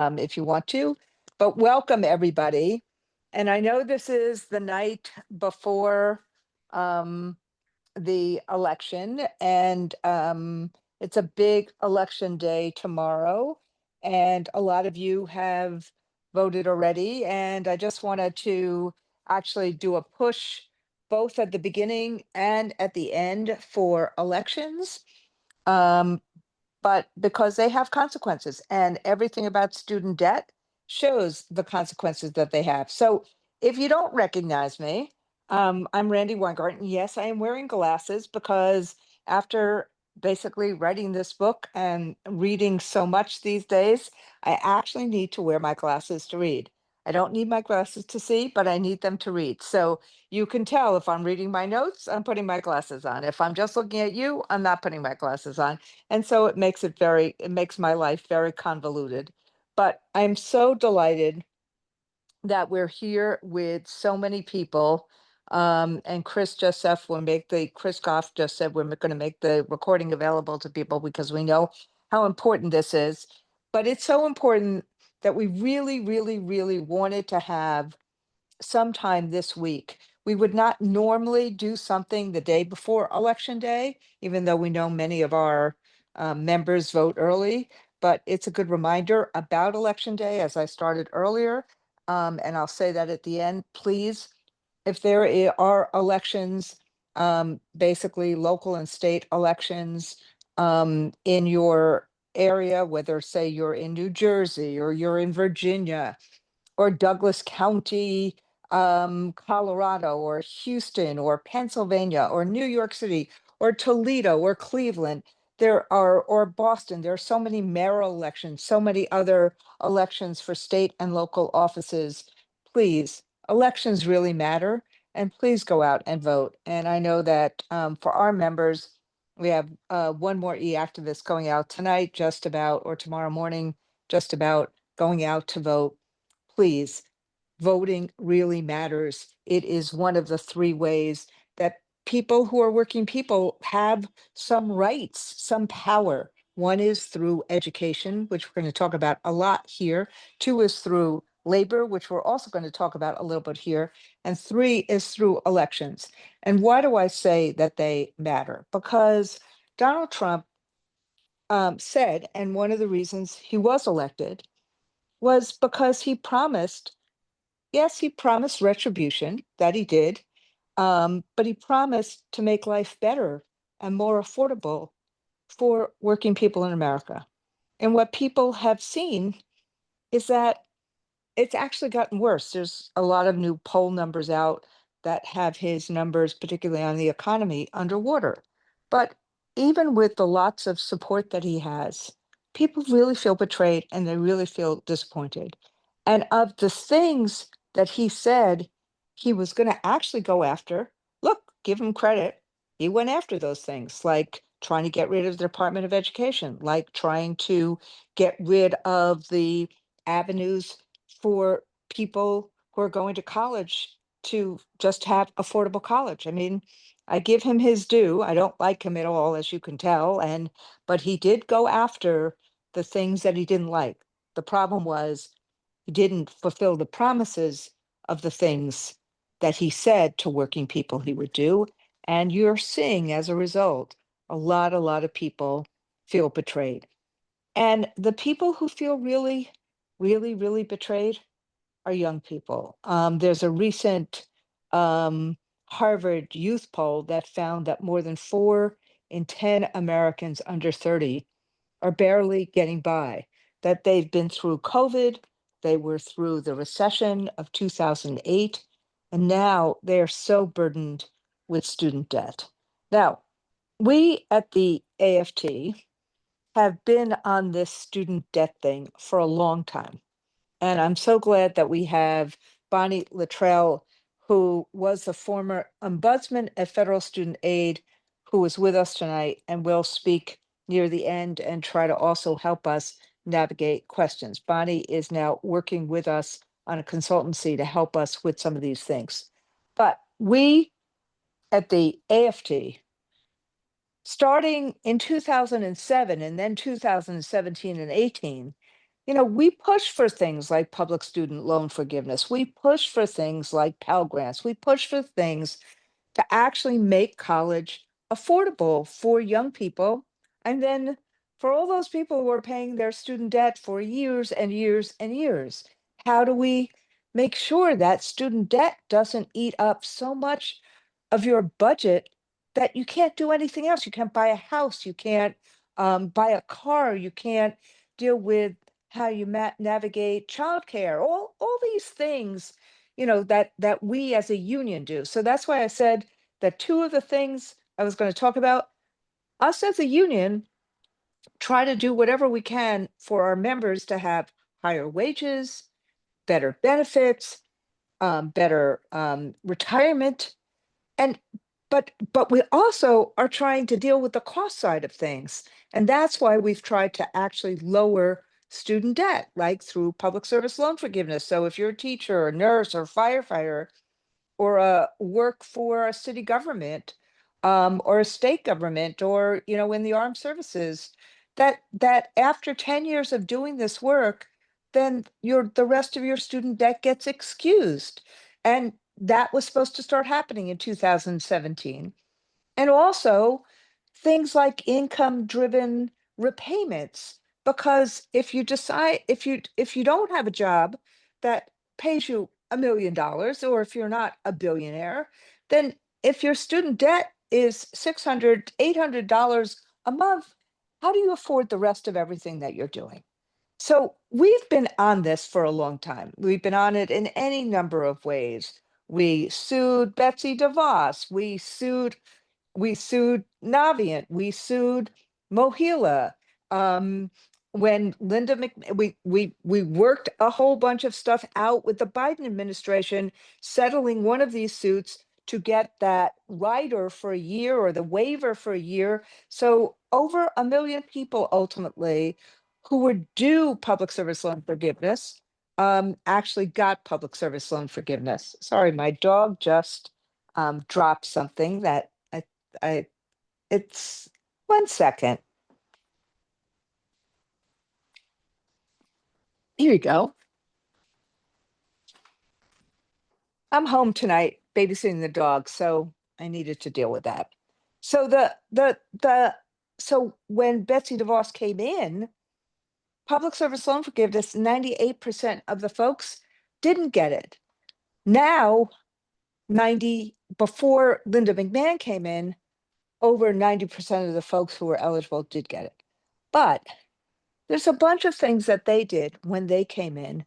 if you want to. But welcome, everybody. And I know this is the night before um, the election, and it's a big election day tomorrow. And a lot of you have voted already. And I just wanted to actually do a push both at the beginning and at the end for elections. Um, but because they have consequences, and everything about student debt shows the consequences that they have. So if you don't recognize me, I'm Randi Weingarten. Yes, I am wearing glasses because after basically writing this book and reading so much these days, I actually need to wear my glasses to read. I don't need my glasses to see, but I need them to read. So you can tell if I'm reading my notes, I'm putting my glasses on. If I'm just looking at you, I'm not putting my glasses on. And so it makes my life very convoluted. But I'm so delighted that we're here with so many people. And Chris Goff just said we're going to make the recording available to people because we know how important this is. But it's so important that we really, really, really wanted to have sometime this week. We would not normally do something the day before election day, even though we know many of our members vote early. But it's a good reminder about election day, as I started earlier. And I'll say that at the end, please, if there are elections, basically local and state elections in your area, whether say you're in New Jersey or you're in Virginia, or Douglas County, Colorado, or Houston, or Pennsylvania, or New York City, or Toledo, or Cleveland. Or Boston. There are so many mayoral elections, so many other elections for state and local offices. Please, elections really matter, and please go out and vote. And I know that for our members, we have one more e-activist going out tonight, just about, or tomorrow morning, just about going out to vote. Please, voting really matters. It is one of the three ways that people who are working people have some rights, some power. One is through education, which we're going to talk about a lot here. Two is through labor, which we're also going to talk about a little bit here. And three is through elections. And why do I say that they matter? Because Donald Trump said, and one of the reasons he was elected was because he promised. Yes, he promised retribution, that he did, but he promised to make life better and more affordable for working people in America. And what people have seen is that it's actually gotten worse. There's a lot of new poll numbers out that have his numbers, particularly on the economy, underwater. But even with the lots of support that he has, people really feel betrayed and they really feel disappointed. And of the things that he said he was going to actually go after, look, give him credit. He went after those things, like trying to get rid of the Department of Education, like trying to get rid of the avenues for people who are going to college to just have affordable college. I mean, I give him his due. I don't like him at all, as you can tell, but he did go after the things that he didn't like. The problem was he didn't fulfill the promises of the things that he said to working people he would do. And you're seeing as a result, a lot of people feel betrayed. And the people who feel really, really, really betrayed are young people. There's a recent Harvard youth poll that found that more than 4 in 10 Americans under 30 are barely getting by, that they've been through COVID, they were through the recession of 2008, and now they're so burdened with student debt. Now, we at the AFT have been on this student debt thing for a long time. And I'm so glad that we have Bonnie Luttrell, who was the former ombudsman at Federal Student Aid, who is with us tonight and will speak near the end and try to also help us navigate questions. Bonnie is now working with us on a consultancy to help us with some of these things. But we at the AFT, starting in 2007 and then 2017 and 18, We push for things like public student loan forgiveness. We push for things like Pell Grants. We push for things to actually make college affordable for young people. And then for all those people who are paying their student debt for years and years and years, how do we make sure that student debt doesn't eat up so much of your budget that you can't do anything else? You can't buy a house, you can't buy a car, you can't deal with how you navigate childcare, all these things that we as a union do. So that's why I said that two of the things I was going to talk about, us as a union try to do whatever we can for our members to have higher wages, better benefits, better retirement, and but we also are trying to deal with the cost side of things, and that's why we've tried to actually lower student debt, like through public service loan forgiveness. So if you're a teacher, or nurse, or firefighter, or work for a city government, or a state government, or in the armed services, that after 10 years of doing this work, then the rest of your student debt gets excused. And that was supposed to start happening in 2017. And also things like income driven repayments, because if you don't have a job that pays you $1 million, or if you're not a billionaire, then if your student debt is 600 $800 a month, how do you afford the rest of everything that you're doing? So we've been on this for a long time. We've been on it in any number of ways. We sued Betsy DeVos. We sued Navient, we sued Mohila. Um, when Linda we worked a whole bunch of stuff out with the Biden administration, settling one of these suits to get that rider for a year, or the waiver for a year. So over 1 million people ultimately who were due public service loan forgiveness actually got public service loan forgiveness. Sorry, my dog just dropped something that I it's 1 second. Here you go. I'm home tonight babysitting the dog, so I needed to deal with that. So so when Betsy DeVos came in, public service loan forgiveness, 98% of the folks didn't get it. Now, 90 before Linda McMahon came in, over 90% of the folks who were eligible did get it. But there's a bunch of things that they did when they came in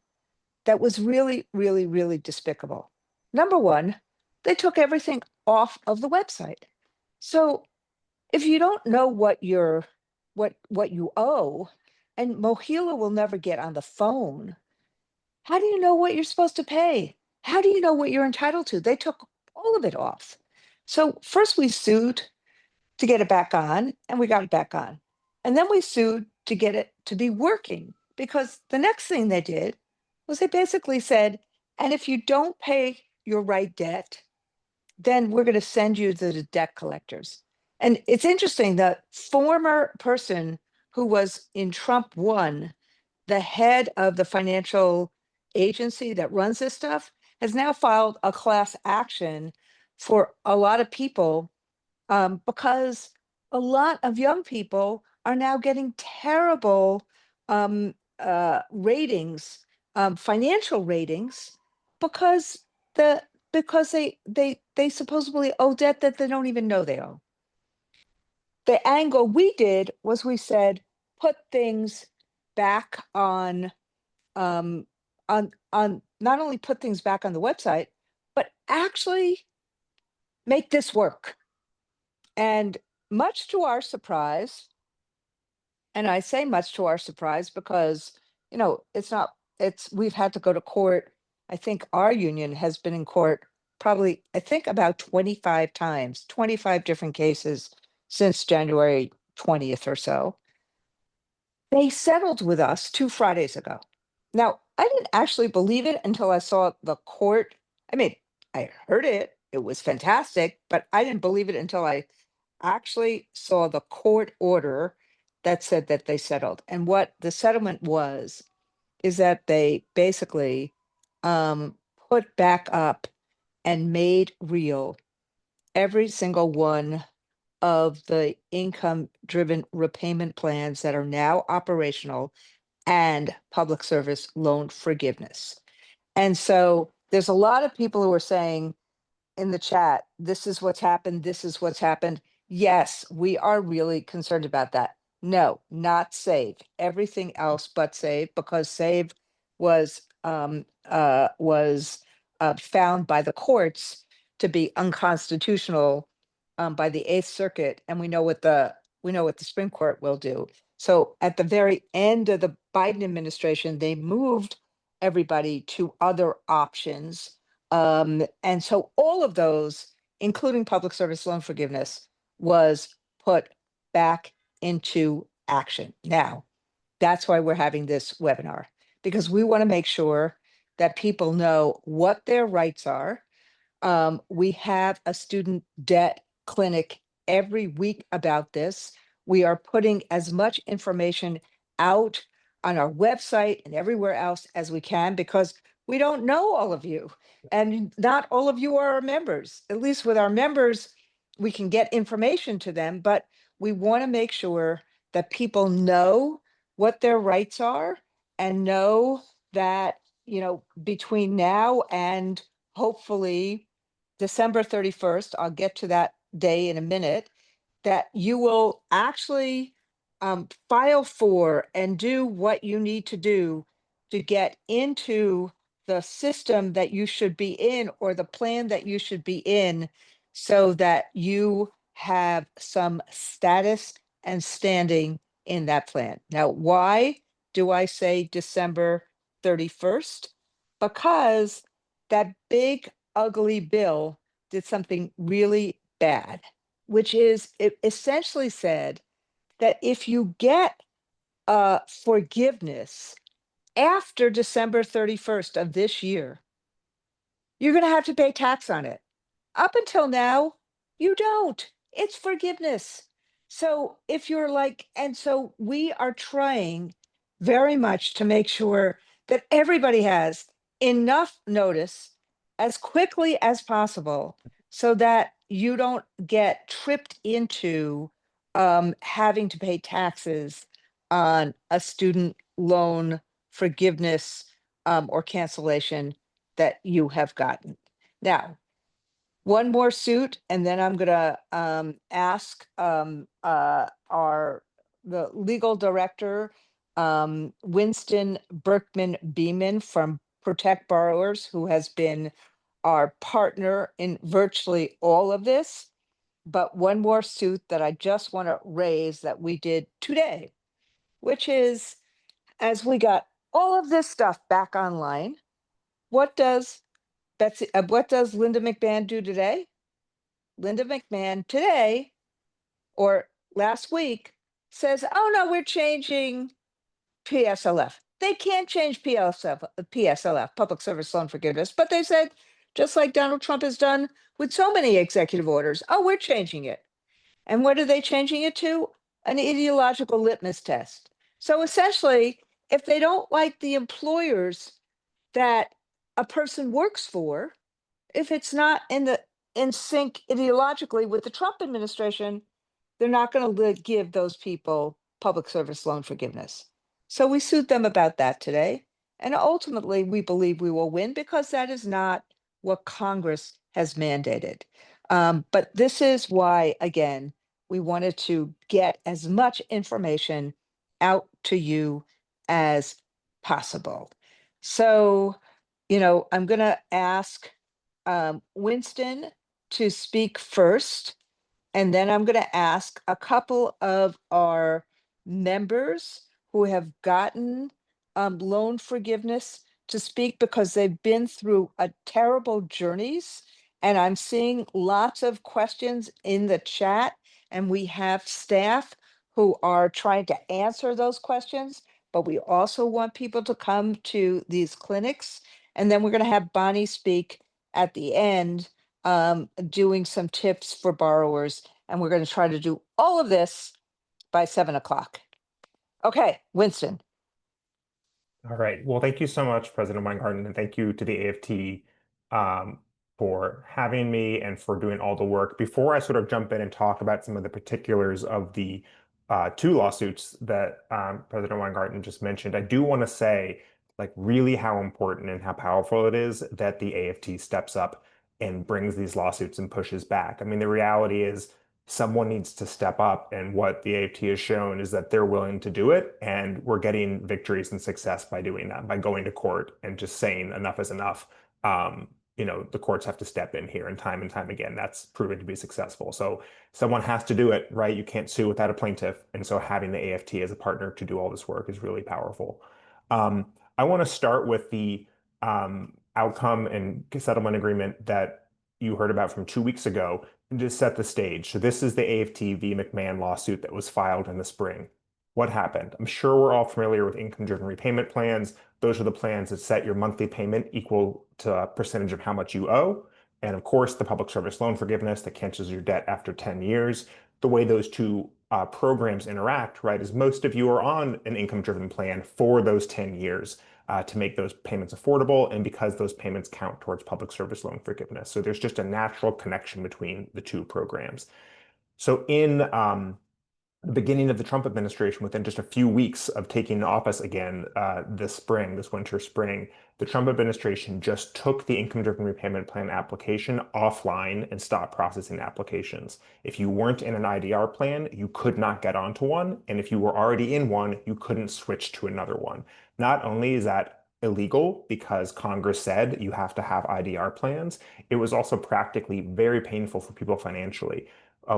that was really, really, really despicable. Number one, they took everything off of the website. So if you don't know what you owe, and Mohila will never get on the phone, how do you know what you're supposed to pay? How do you know what you're entitled to? They took all of it off. So first we sued to get it back on, and we got it back on. And then we sued to get it to be working, because the next thing they did was they basically said, and if you don't pay your right debt, then we're going to send you to the debt collectors. And it's interesting, the former person who was in Trump 1, the head of the financial agency that runs this stuff, has now filed a class action for a lot of people, because a lot of young people are now getting terrible ratings, financial ratings, because the because they supposedly owe debt that they don't even know they owe. The angle we did was we said, put things back um, on not only put things back on the website, but actually make this work. And much to our surprise, and I say much to our surprise because, it's not, we've had to go to court. I think our union has been in court probably, I think about 25 times, 25 different cases since January 20th or so. They settled with us 2 Fridays ago. Now, I didn't actually believe it until I saw the court. I mean, I heard it, it was fantastic, but I didn't believe it until I actually saw the court order that said that they settled. And what the settlement was is that they basically put back up and made real every single one of the income-driven repayment plans that are now operational and public service loan forgiveness. And so there's a lot of people who are saying in the chat, this is what's happened, this is what's happened. Yes, we are really concerned about that. No, not save. Everything else but save, because save was found by the courts to be unconstitutional by the Eighth Circuit, and we know what the Supreme Court will do. So at the very end of the Biden administration, they moved everybody to other options, and so all of those, including public service loan forgiveness, was put back into action. Now, that's why we're having this webinar, because we want to make sure that people know what their rights are. We have a student debt clinic every week about this. We are putting as much information out on our website and everywhere else as we can, because we don't know all of you, and not all of you are our members. At least with our members, we can get information to them, but we want to make sure that people know what their rights are, and know that, between now and hopefully December 31st, I'll get to that day in a minute, that you will actually file for and do what you need to do to get into the system that you should be in, or the plan that you should be in, so that you have some status and standing in that plan. Now, why do I say December 31st? Because that big ugly bill did something really bad, which is it essentially said that if you get forgiveness after December 31st of this year, you're going to have to pay tax on it. Up until now, you don't. It's forgiveness. So if you're like, and so we are trying very much to make sure that everybody has enough notice as quickly as possible, so that you don't get tripped into having to pay taxes on a student loan forgiveness or cancellation that you have gotten. Now, one more suit, and then I'm gonna ask the legal director, Winston Berkman Beeman from Protect Borrowers, who has been our partner in virtually all of this. But one more suit that I just want to raise that we did today, which is, as we got all of this stuff back online, what does what does Linda McMahon do today? Linda McMahon today, or last week, says, oh no, we're changing PSLF. They can't change PSLF, public service loan forgiveness, but they said, just like Donald Trump has done with so many executive orders, oh, we're changing it. And what are they changing it to? An ideological litmus test. So essentially, if they don't like the employers that a person works for, if it's not in sync ideologically with the Trump administration, they're not going to give those people public service loan forgiveness. So we sued them about that today. And ultimately, we believe we will win, because that is not what Congress has mandated. But this is why, again, we wanted to get as much information out to you as possible. So, I'm going to ask Winston to speak first, and then I'm going to ask a couple of our members who have gotten loan forgiveness to speak, because they've been through a terrible journeys. And I'm seeing lots of questions in the chat, and we have staff who are trying to answer those questions. But we also want people to come to these clinics. And then we're going to have Bonnie speak at the end, doing some tips for borrowers. And we're going to try to do all of this by 7 o'clock. Okay, Winston. All right. Well, thank you so much, President Weingarten, and thank you to the AFT um, for having me and for doing all the work. Before I sort of jump in and talk about some of the particulars of the two lawsuits that President Weingarten just mentioned, I do want to say, like, really how important and how powerful it is that the AFT steps up and brings these lawsuits and pushes back. I mean, the reality is someone needs to step up. And what the AFT has shown is that they're willing to do it. And we're getting victories and success by doing that, by going to court and just saying enough is enough. The courts have to step in here and time again. That's proven to be successful. So someone has to do it, right? You can't sue without a plaintiff. And so having the AFT as a partner to do all this work is really powerful. I want to start with the outcome and settlement agreement that you heard about from 2 weeks ago and just set the stage. So this is the AFT v. McMahon lawsuit that was filed in the spring. What happened? I'm sure we're all familiar with income-driven repayment plans. Those are the plans that set your monthly payment equal to a percentage of how much you owe. And of course, the public service loan forgiveness that cancels your debt after 10 years. The way those two programs interact, right, is most of you are on an income-driven plan for those 10 years to make those payments affordable and because those payments count towards public service loan forgiveness. So there's just a natural connection between the two programs. So in the beginning of the Trump administration, within just a few weeks of taking office again this winter spring, the Trump administration just took the income-driven repayment plan application offline and stopped processing applications. If you weren't in an IDR plan, you could not get onto one. And if you were already in one, you couldn't switch to another one. Not only is that illegal because Congress said you have to have IDR plans, it was also practically very painful for people financially.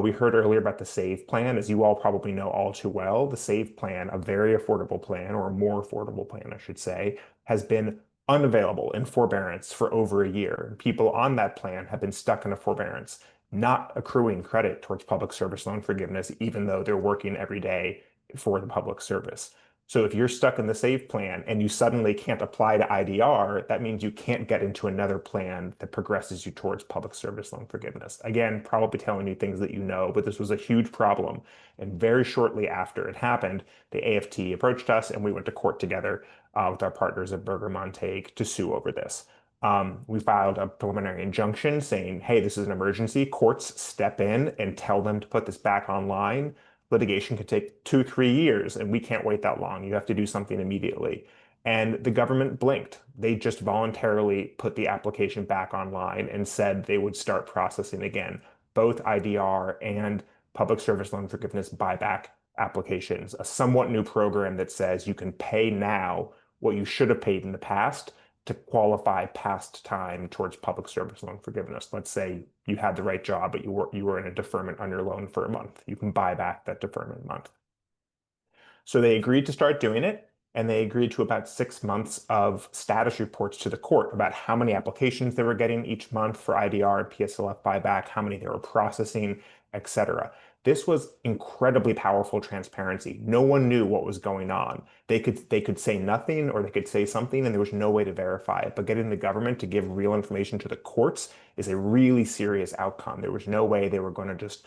We heard earlier about the SAVE plan. As you all probably know all too well, the SAVE plan, a very affordable plan, or a more affordable plan, I should say, has been unavailable in forbearance for over a year. People on that plan have been stuck in a forbearance, not accruing credit towards public service loan forgiveness, even though they're working every day for the public service. So if you're stuck in the SAVE plan and you suddenly can't apply to IDR, that means you can't get into another plan that progresses you towards public service loan forgiveness. Again, probably telling you things that you know, but this was a huge problem. And very shortly after it happened, the AFT approached us and we went to court together with our partners at Berger Montague to sue over this. We filed a preliminary injunction saying, hey, this is an emergency. Courts step in and tell them to put this back online. Litigation could take 2, 3 years, and we can't wait that long. You have to do something immediately. And the government blinked. They just voluntarily put the application back online and said they would start processing again, both IDR and public service loan forgiveness buyback applications, a somewhat new program that says you can pay now what you should have paid in the past to qualify past time towards public service loan forgiveness. Let's say you had the right job, but you were in a deferment on your loan for a month. You can buy back that deferment month. So they agreed to start doing it, and they agreed to about 6 months of status reports to the court about how many applications they were getting each month for IDR and PSLF buyback, how many they were processing, etc. This was incredibly powerful transparency. No one knew what was going on. They could say nothing or they could say something and there was no way to verify it. But getting the government to give real information to the courts is a really serious outcome. There was no way they were going to just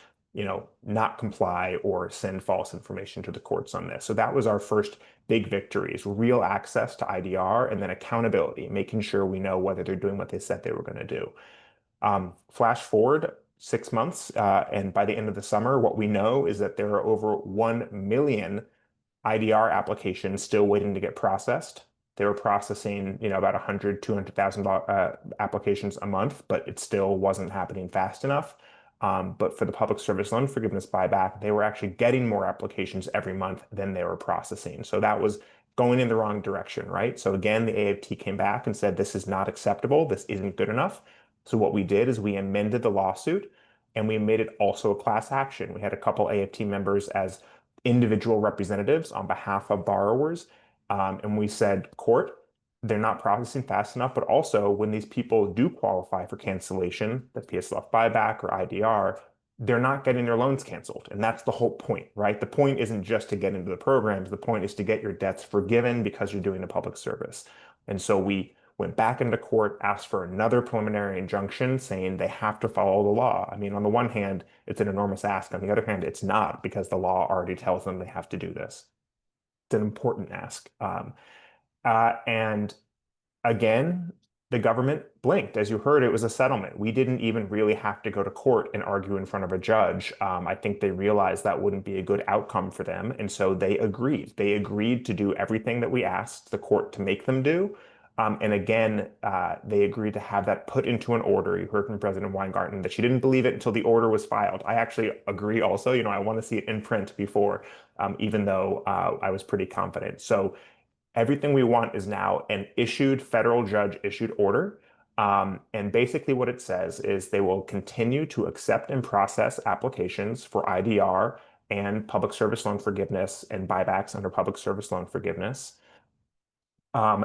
not comply or send false information to the courts on this. So that was our first big victory is real access to IDR and then accountability, making sure we know whether they're doing what they said they were going to do. Flash forward 6 months, and by the end of the summer, what we know is that there are over 1 million IDR applications still waiting to get processed. They were processing, about 100, 200,000 applications a month, but it still wasn't happening fast enough. But for the public service loan forgiveness buyback, they were actually getting more applications every month than they were processing. So that was going in the wrong direction, right? So again, the AFT came back and said, this is not acceptable. This isn't good enough. So what we did is we amended the lawsuit and we made it also a class action. We had a couple AFT members as individual representatives on behalf of borrowers. And we said, court, they're not processing fast enough, but also when these people do qualify for cancellation, the PSLF buyback or IDR, they're not getting their loans canceled. And that's the whole point, right? The point isn't just to get into the programs. The point is to get your debts forgiven because you're doing a public service. And so we went back into court, asked for another preliminary injunction saying they have to follow the law. I mean, on the one hand, it's an enormous ask. On the other hand, it's not because the law already tells them they have to do this. It's an important ask. And again, the government blinked. As you heard, it was a settlement. We didn't even really have to go to court and argue in front of a judge. I think they realized that wouldn't be a good outcome for them. And so they agreed. They agreed to do everything that we asked the court to make them do. And again, they agreed to have that put into an order. You heard from President Weingarten that she didn't believe it until the order was filed. I actually agree also. I want to see it in print before, even though I was pretty confident. So everything we want is now an issued federal judge issued order. And basically, what it says is they will continue to accept and process applications for IDR and public service loan forgiveness and buybacks under public service loan forgiveness.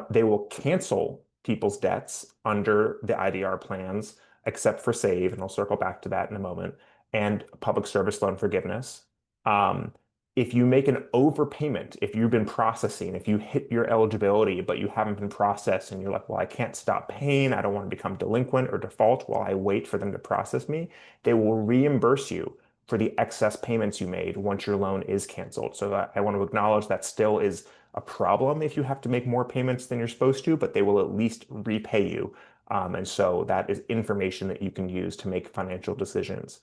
They will cancel people's debts under the IDR plans, except for SAVE, and I'll circle back to that in a moment, and public service loan forgiveness. Um, if you make an overpayment, if you've been processing, if you hit your eligibility, but you haven't been processed, and you're like, well, I can't stop paying, I don't want to become delinquent or default while I wait for them to process me, they will reimburse you for the excess payments you made once your loan is canceled. So I want to acknowledge that still is a problem if you have to make more payments than you're supposed to, but they will at least repay you. And so that is information that you can use to make financial decisions.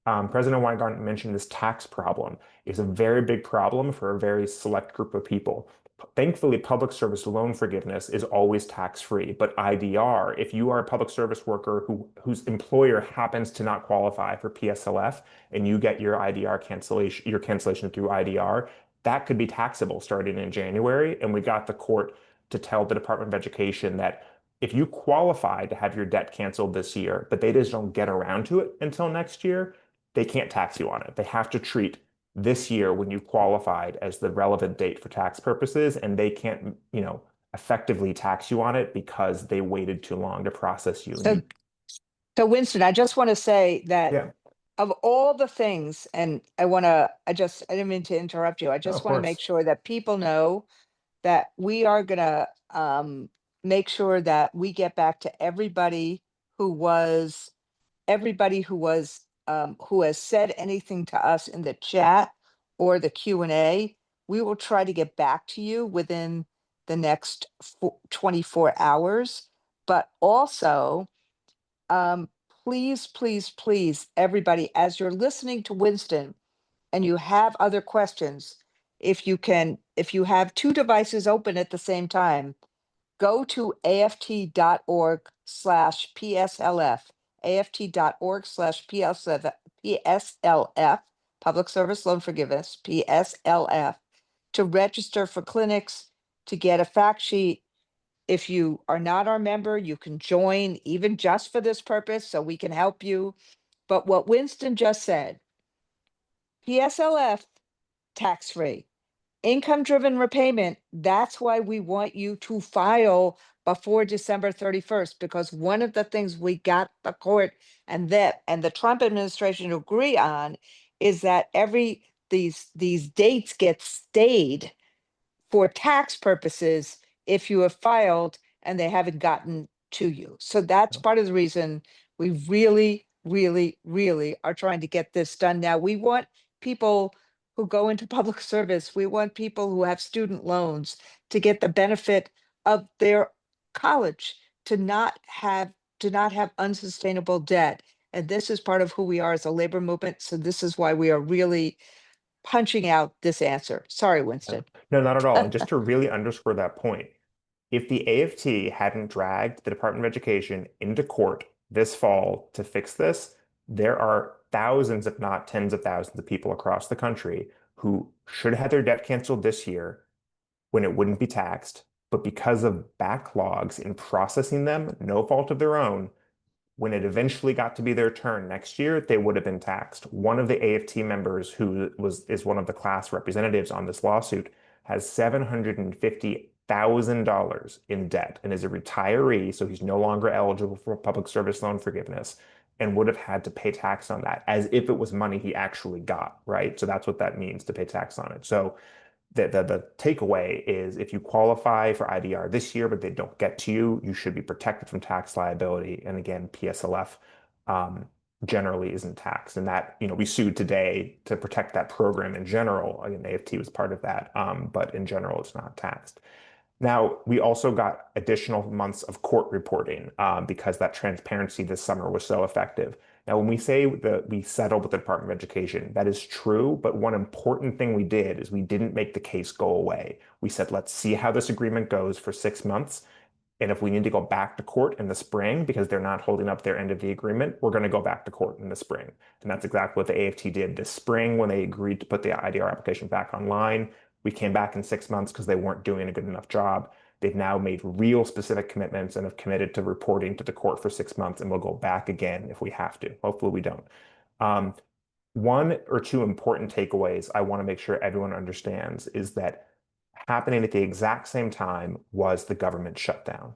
President Weingarten mentioned this tax problem is a very big problem for a very select group of people. Thankfully, public service loan forgiveness is always tax-free, but IDR, if you are a public service worker whose employer happens to not qualify for PSLF and you get your IDR cancellation, your cancellation through IDR, that could be taxable starting in January. And we got the court to tell the Department of Education that if you qualify to have your debt canceled this year, but they just don't get around to it until next year, they can't tax you on it. They have to treat this year when you qualified as the relevant date for tax purposes, and they can't, effectively tax you on it because they waited too long to process you. So, so Winston, I just want to say that Yeah, of all the things, and I didn't mean to interrupt you. I no, just of want to make course. sure that people know that we are gonna make sure that we get back to who was everybody who has said anything to us in the chat or the Q&A. We will try to get back to you within the next 24 hours. But also, um, please, please, please, everybody, as you're listening to Winston and you have other questions, if you have two devices open at the same time, go to aft.org/PSLF, aft.org/PSLF, Public Service Loan Forgiveness, PSLF, to register for clinics, to get a fact sheet. If you are not our member, you can join even just for this purpose so we can help you. But what Winston just said, PSLF, tax-free. Income driven repayment, that's why we want you to file before December 31st, because one of the things we got the court and the Trump administration to agree on is that these dates get stayed for tax purposes if you have filed and they haven't gotten to you. So that's part of the reason we really, really, really are trying to get this done now. We want people who go into public service, we want people who have student loans to get the benefit of their college, to not have unsustainable debt. And this is part of who we are as a labor movement. So this is why we are really punching out this answer. Sorry, Yeah. Winston. No, not at all. And just to really underscore that point, if the AFT hadn't dragged the Department of Education into court this fall to fix this, there are thousands, if not tens of thousands of people across the country who should have had their debt canceled this year when it wouldn't be taxed, but because of backlogs in processing them, no fault of their own, when it eventually got to be their turn next year, they would have been taxed. One of the AFT members who is one of the class representatives on this lawsuit has $750,000 in debt and is a retiree, so he's no longer eligible for public service loan forgiveness and would have had to pay tax on that as if it was money he actually got, right? So that's what that means to pay tax on it. So the takeaway is if you qualify for IDR this year, but they don't get to you, you should be protected from tax liability. And again, PSLF generally isn't taxed. And that, we sued today to protect that program in general. Again, AFT was part of that, but in general, it's not taxed. Now, we also got additional months of court reporting because that transparency this summer was so effective. Now, when we say that we settled with the Department of Education, that is true, but one important thing we did is we didn't make the case go away. We said, let's see how this agreement goes for 6 months. And if we need to go back to court in the spring because they're not holding up their end of the agreement, we're going to go back to court in the spring. And that's exactly what the AFT did this spring when they agreed to put the IDR application back online. We came back in 6 months because they weren't doing a good enough job. They've now made real specific commitments and have committed to reporting to the court for 6 months, and we'll go back again if we have to. Hopefully, we don't. Um, One or two important takeaways I want to make sure everyone understands is that happening at the exact same time was the government shutdown.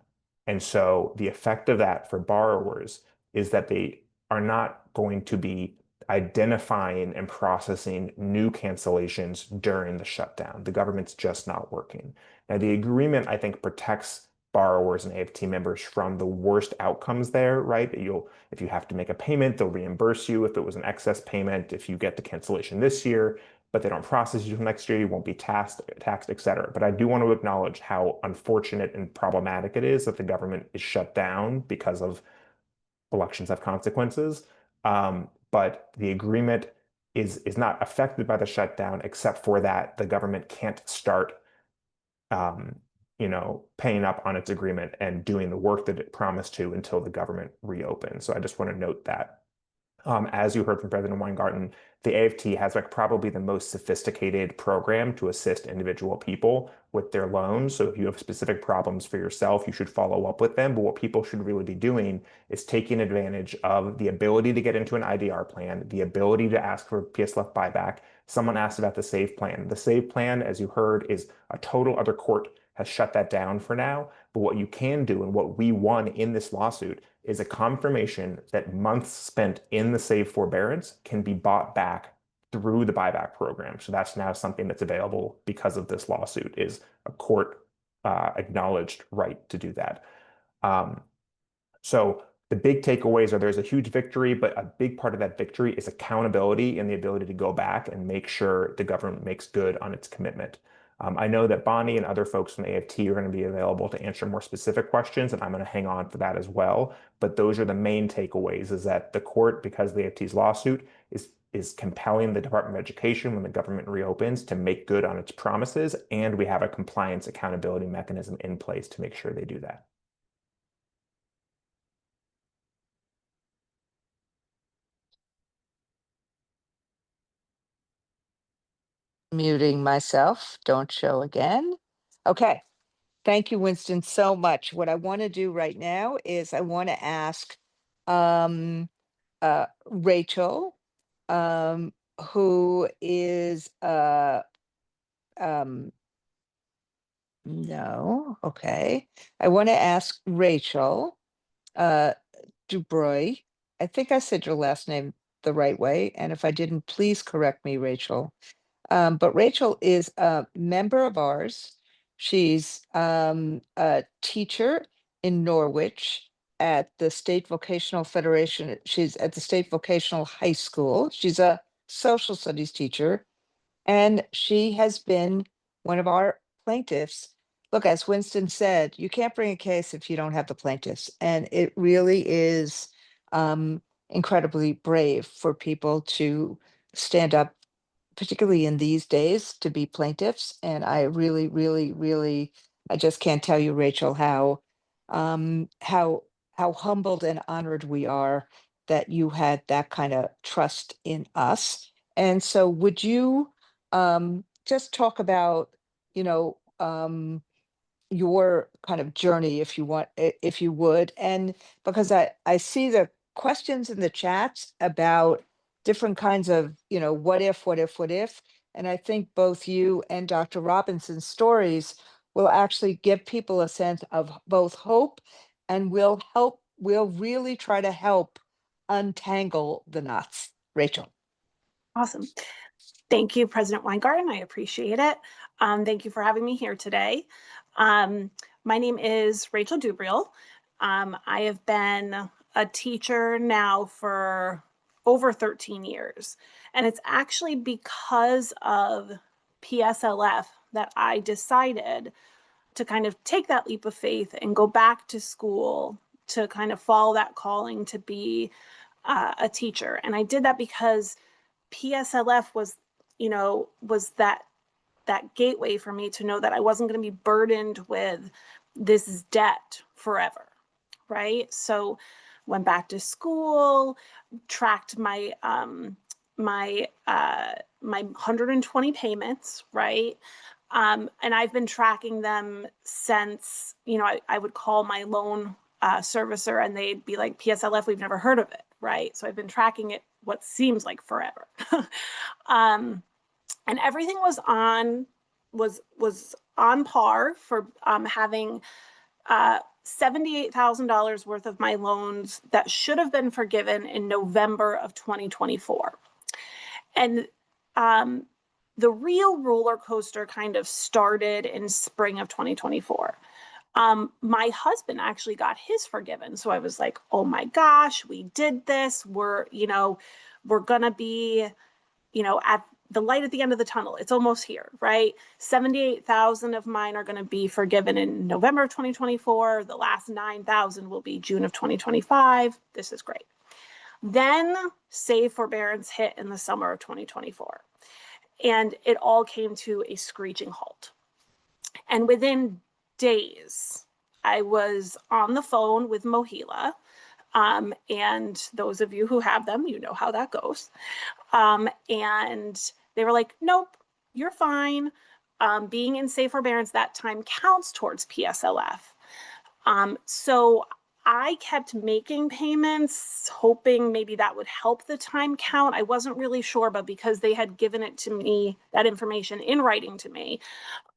And so the effect of that for borrowers is that they are not going to be identifying and processing new cancellations during the shutdown. The government's just not working. Now, the agreement, I think, protects borrowers and AFT members from the worst outcomes there, right? If you have to make a payment, they'll reimburse you if it was an excess payment. If you get the cancellation this year, but they don't process you next year, you won't be taxed, et cetera. But I do want to acknowledge how unfortunate and problematic it is that the government is shut down because of elections have consequences. But the agreement is not affected by the shutdown, except for that the government can't start um, paying up on its agreement and doing the work that it promised to until the government reopens. So I just want to note that. As you heard from President Weingarten, the AFT has like probably the most sophisticated program to assist individual people with their loans. So if you have specific problems for yourself, you should follow up with them. But what people should really be doing is taking advantage of the ability to get into an IDR plan, the ability to ask for PSLF buyback. Someone asked about the SAVE plan. The SAVE plan, as you heard, is a total other court has shut that down for now. But what you can do and what we won in this lawsuit is a confirmation that months spent in the SAVE forbearance can be bought back through the buyback program. So that's now something that's available because of this lawsuit is a court acknowledged right to do that. Um, so the big takeaways are there's a huge victory, but a big part of that victory is accountability and the ability to go back and make sure the government makes good on its commitment. I know that Bonnie and other folks from AFT are going to be available to answer more specific questions, and I'm going to hang on for that as well. But those are the main takeaways, is that the court, because of the AFT's lawsuit, is compelling the Department of Education when the government reopens to make good on its promises, and we have a compliance accountability mechanism in place to make sure they do that. Muting myself, don't show again. Okay, thank you, Winston, so much. What I want to do right now is I want to ask Rachel, um, who is um, no, okay. I want to ask Rachel uh, Dubreuil. I think I said your last name the right way, and if I didn't, please correct me, Rachel. But Rachel is a member of ours. She's a teacher in Norwich at the State Vocational Federation. She's at the State Vocational High School. She's a social studies teacher, and she has been one of our plaintiffs. Look, as Winston said, you can't bring a case if you don't have the plaintiffs. And it really is incredibly brave for people to stand up, particularly in these days, to be plaintiffs. And I really, really, really, I just can't tell you, Rachel, how humbled and honored we are that you had that kind of trust in us. And so would you just talk about, you know, your kind of journey if you want, if you would, and because I see the questions in the chats about different kinds of, what if, and I think both you and Dr. Robinson's stories will actually give people a sense of both hope, and will really try to help untangle the knots. Rachel. Awesome. Thank you, President Weingarten. I appreciate it. Thank you for having me here today. My name is Rachel Dubreuil. I have been a teacher now for over 13 years. And it's actually because of PSLF that I decided to kind of take that leap of faith and go back to school to kind of follow that calling to be a teacher. And I did that because PSLF was, was that gateway for me to know that I wasn't going to be burdened with this debt forever, right? So went back to school, tracked my my 120 payments, right? And I've been tracking them since, I would call my loan servicer and they'd be like, PSLF, we've never heard of it, right? So I've been tracking it what seems like forever. And everything was on par for having $78,000 worth of my loans that should have been forgiven in November of 2024. And the real roller coaster kind of started in spring of 2024. My husband actually got his forgiven. So I was like, oh my gosh, we did this. We're gonna be, at the light at the end of the tunnel. It's almost here, right? 78,000 of mine are gonna be forgiven in November of 2024. The last 9,000 will be June of 2025. This is great. Then Save Forbearance hit in the summer of 2024. And it all came to a screeching halt. And within days, I was on the phone with Mohila. And those of you who have them, you know how that goes. And they were like, nope, you're fine. Being in Safe Forbearance that time counts towards PSLF. So I kept making payments, hoping maybe that would help the time count. I wasn't really sure, but because they had given it to me, that information in writing to me,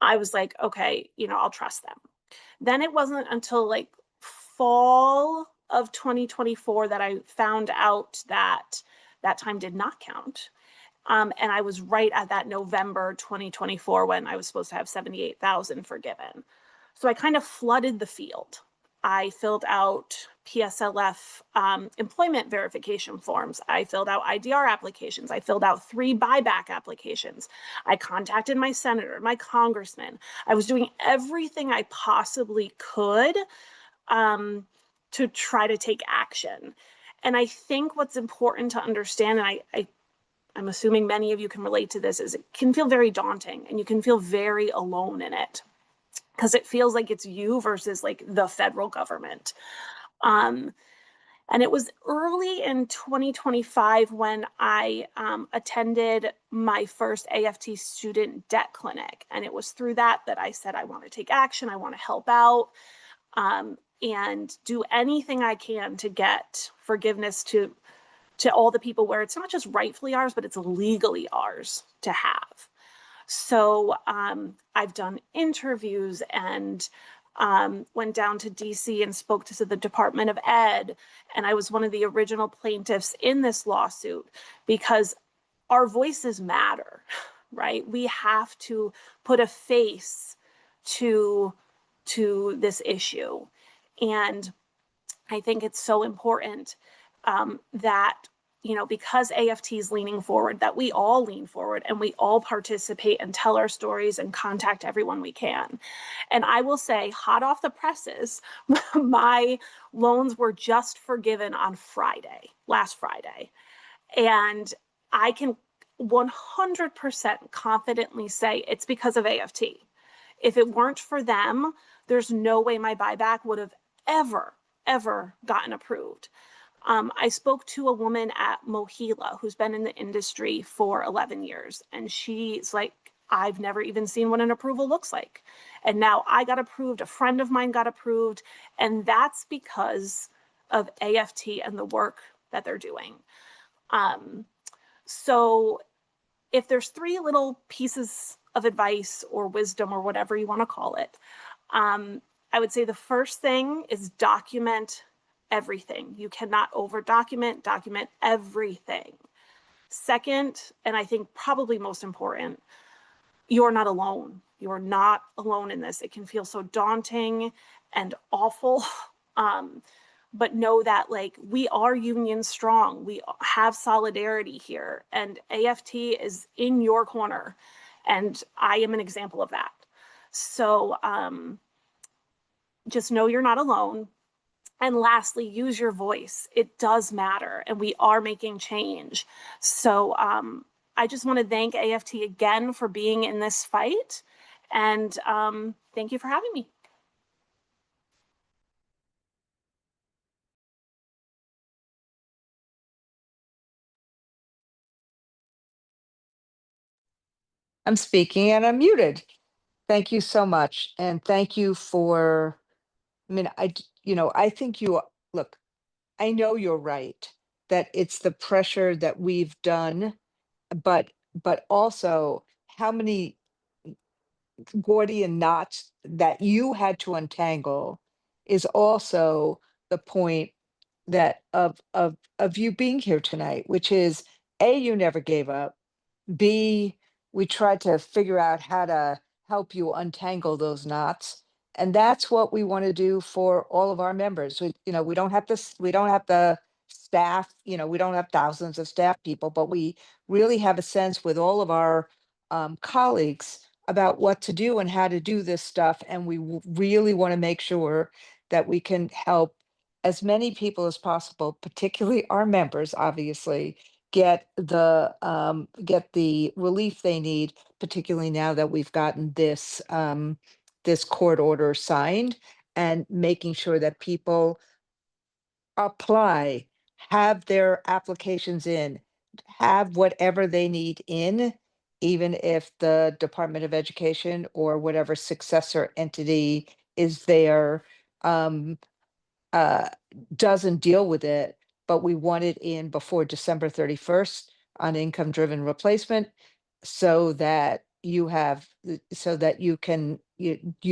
I was like, okay, I'll trust them. Then it wasn't until like fall of 2024 that I found out that that time did not count. And I was right at that November 2024 when I was supposed to have 78,000 forgiven. So I kind of flooded the field. I filled out PSLF employment verification forms. I filled out IDR applications. I filled out 3 buyback applications. I contacted my senator, my congressman. I was doing everything I possibly could to try to take action. And I think what's important to understand, and I'm assuming many of you can relate to this, is it can feel very daunting and you can feel very alone in it, because it feels like it's you versus like the federal government. And it was early in 2025 when I attended my first AFT student debt clinic. And it was through that I said, I want to take action. I want to help out and do anything I can to get forgiveness to all the people where it's not just rightfully ours, but it's legally ours to have. So I've done interviews and went down to DC and spoke to the Department of Ed. And I was one of the original plaintiffs in this lawsuit because our voices matter, right? We have to put a face to this issue. And I think it's so important that, because AFT is leaning forward, that we all lean forward and we all participate and tell our stories and contact everyone we can. And I will say, hot off the presses, my loans were just forgiven on last Friday. And I can 100% confidently say it's because of AFT. If it weren't for them, there's no way my buyback would have ever gotten approved. I spoke to a woman at Mohila who's been in the industry for 11 years, and she's like, I've never even seen what an approval looks like. And now I got approved, a friend of mine got approved, and that's because of AFT and the work that they're doing. So if there's 3 little pieces of advice or wisdom or whatever you want to call it, I would say the first thing is document everything. You cannot document everything. Second, and I think probably most important, you're not alone. You're not alone in this. It can feel so daunting and awful. But know that we are union strong. We have solidarity here, and AFT is in your corner. And I am an example of that. So just know you're not alone. And lastly, use your voice. It does matter, and we are making change. So I just want to thank AFT again for being in this fight. And thank you for having me. I'm speaking and I'm muted. Thank you so much. And thank you for, I mean, I think look, I know you're right that it's the pressure that we've done, but also how many Gordian knots that you had to untangle is also the point that of you being here tonight, which is A, you never gave up. B, we tried to figure out how to help you untangle those knots. And that's what we want to do for all of our members. We don't have we don't have the staff, we don't have thousands of staff people, but we really have a sense with all of our colleagues about what to do and how to do this stuff. And we really want to make sure that we can help as many people as possible, particularly our members, obviously, get the relief they need, particularly now that we've gotten this court order signed, and making sure that people apply, have their applications in, have whatever they need in, even if the Department of Education or whatever successor entity is there um, uh, doesn't deal with it, but we want it in before December 31st on income-driven replacement, so that so that you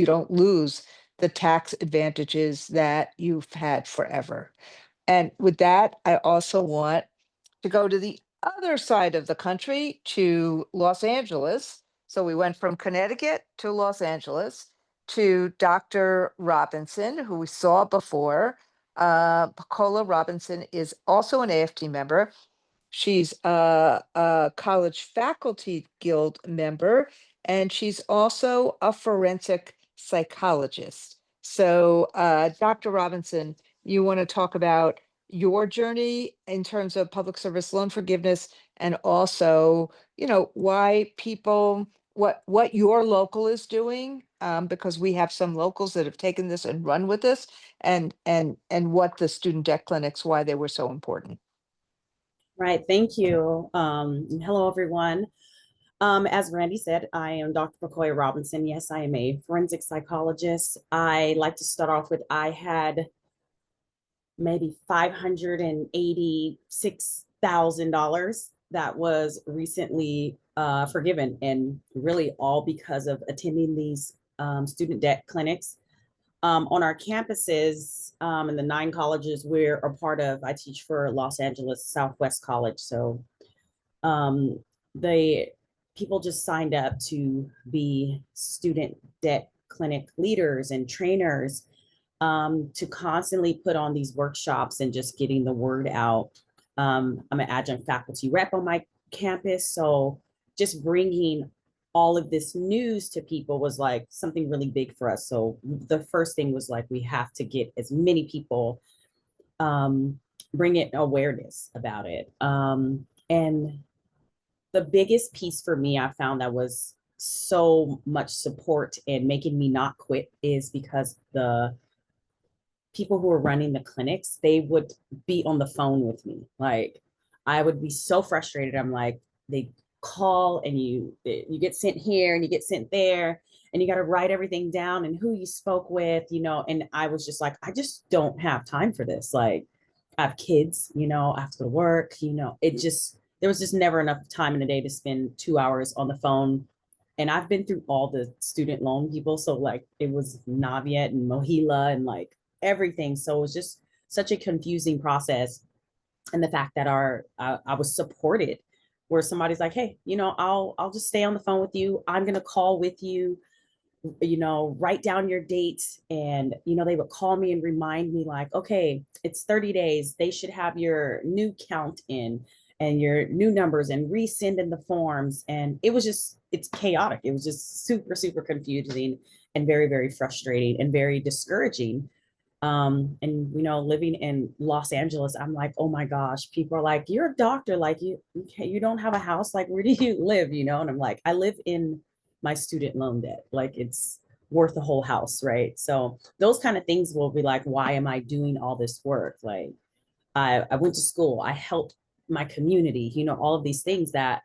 don't lose the tax advantages that you've had forever. And with that, I also want to go to the other side of the country, to Los Angeles. So we went from Connecticut to Los Angeles to Dr. Robinson, who we saw before. Pacola Robinson is also an AFT member. She's a College Faculty Guild member, and she's also a forensic psychologist. So, Dr. Robinson, you want to talk about your journey in terms of public service loan forgiveness, and also, why people, what your local is doing, because we have some locals that have taken this and run with this, and what the student debt clinics, why they were so important. Right, thank you. Hello, everyone. As Randy said, I am Dr. Pacola Robinson. Yes, I am a forensic psychologist. I like to start off with, I had maybe $586,000 that was recently forgiven, and really all because of attending these student debt clinics. On our campuses, in the 9 colleges we're a part of, I teach for Los Angeles Southwest College. So the people just signed up to be student debt clinic leaders and trainers, to constantly put on these workshops and just getting the word out. I'm an adjunct faculty rep on my campus, so just bringing all of this news to people was like something really big for us. So the first thing was like, we have to get as many people, bring it awareness about it. And the biggest piece for me, I found that was so much support and making me not quit, is because the people who were running the clinics, they would be on the phone with me. Like, I would be so frustrated. I'm like, they call and you get sent here and you get sent there, and you got to write everything down and who you spoke with, and I was just like, I just don't have time for this. Like, I have kids, I have to go to work, there was just never enough time in the day to spend 2 hours on the phone. And I've been through all the student loan people. So like, it was Naviet and Mohila and like everything. So it was just such a confusing process. And the fact that I was supported, where somebody's like, hey, I'll just stay on the phone with you. I'm going to call with you, write down your dates. And, they would call me and remind me like, okay, it's 30 days. They should have your new count in and your new numbers, and resend in the forms. And it's chaotic. It was just super, super confusing. and very, very frustrating and very discouraging. And living in Los Angeles, I'm like, oh my gosh, people are like, you're a doctor, like you don't have a house, like where do you live? And I'm like, I live in my student loan debt, like it's worth the whole house, right? So those kind of things will be like, why am I doing all this work? Like I went to school, I helped my community, all of these things that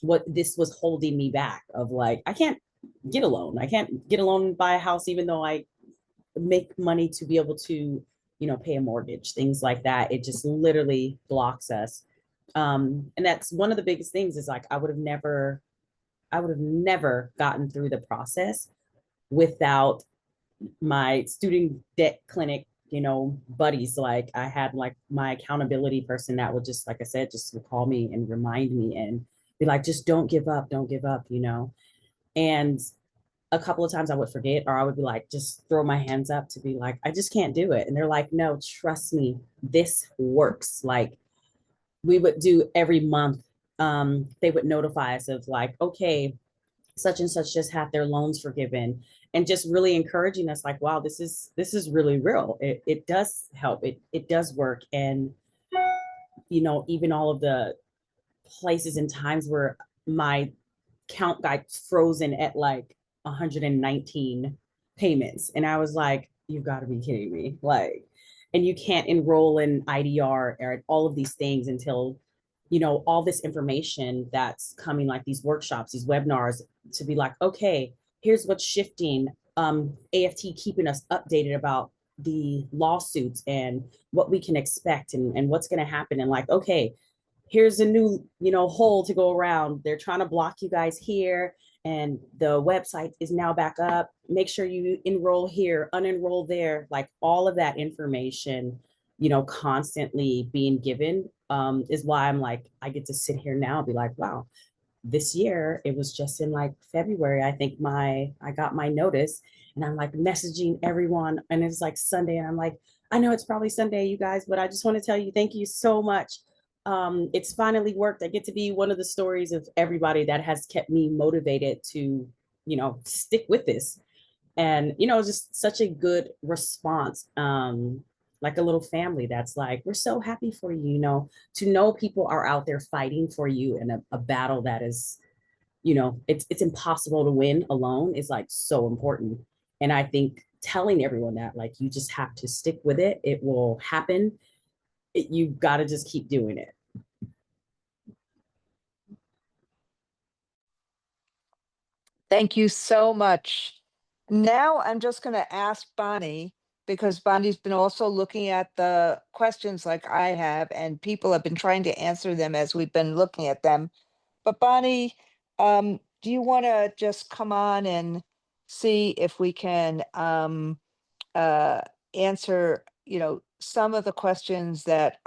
what this was holding me back of like, I can't get a loan. I can't get a loan and buy a house, even though I make money to be able to, pay a mortgage, things like that. It just literally blocks us. And that's one of the biggest things is like, I would have never gotten through the process without my student debt clinic, buddies. Like I had like my accountability person that would just, like I said, just would call me and remind me and be like, just don't give up, And a couple of times I would forget, or I would be like, just throw my hands up to be like, I just can't do it. And they're like, no, trust me, this works. Like we would do every month. They would notify us of like, okay, such and such just had their loans forgiven, and just really encouraging us like, wow, this is really real. It does help. It does work. And, even all of the places and times where my count got frozen at like 119 payments. And I was like, you've got to be kidding me. Like, and you can't enroll in IDR or all of these things until, all this information that's coming, like these workshops, these webinars, to be like, okay, here's what's shifting. AFT keeping us updated about the lawsuits and what we can expect and what's going to happen. And like, okay, here's a new, hole to go around. They're trying to block you guys here. And the website is now back up. Make sure you enroll here, unenroll there, like all of that information, constantly being given is why I'm like, I get to sit here now and be like, wow, this year, it was just in like February, I think I got my notice, and I'm like messaging everyone, and it's like Sunday, and I'm like, I know it's probably Sunday, you guys, but I just want to tell you, thank you so much. It's finally worked. I get to be one of the stories of everybody that has kept me motivated to, stick with this. And, just such a good response. Like a little family that's like, we're so happy for you, to know people are out there fighting for you in a battle that is, it's impossible to win alone is like so important. And I think telling everyone that, like, you just have to stick with it. It will happen. You've got to just keep doing it. Thank you so much. Now I'm just going to ask Bonnie, because Bonnie's been also looking at the questions like I have, and people have been trying to answer them as we've been looking at them. But Bonnie, do you want to just come on and see if we can answer, some of the questions that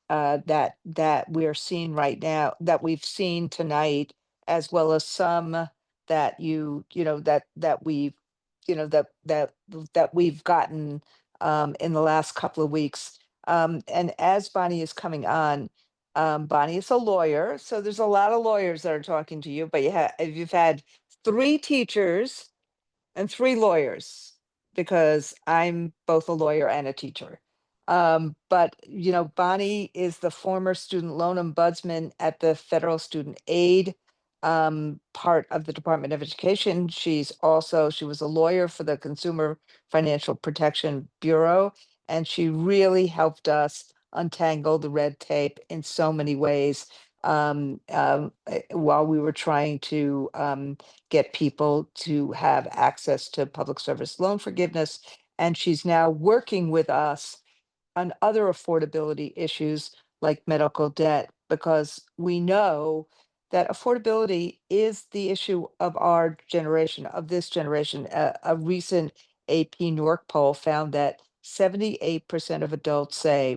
that we're seeing right now, that we've seen tonight, as well as some that that we've that we've gotten in the last couple of weeks. And as Bonnie is coming on, Bonnie is a lawyer, so there's a lot of lawyers that are talking to you, but you've had 3 teachers and 3 lawyers, because I'm both a lawyer and a teacher. But Bonnie is the former student loan ombudsman at the Federal Student Aid part of the Department of Education. She was a lawyer for the Consumer Financial Protection Bureau, and she really helped us untangle the red tape in so many ways while we were trying to get people to have access to public service loan forgiveness. And she's now working with us on other affordability issues like medical debt, because we know that affordability is the issue of our generation, of this generation. A recent AP Newark poll found that 78% of adults say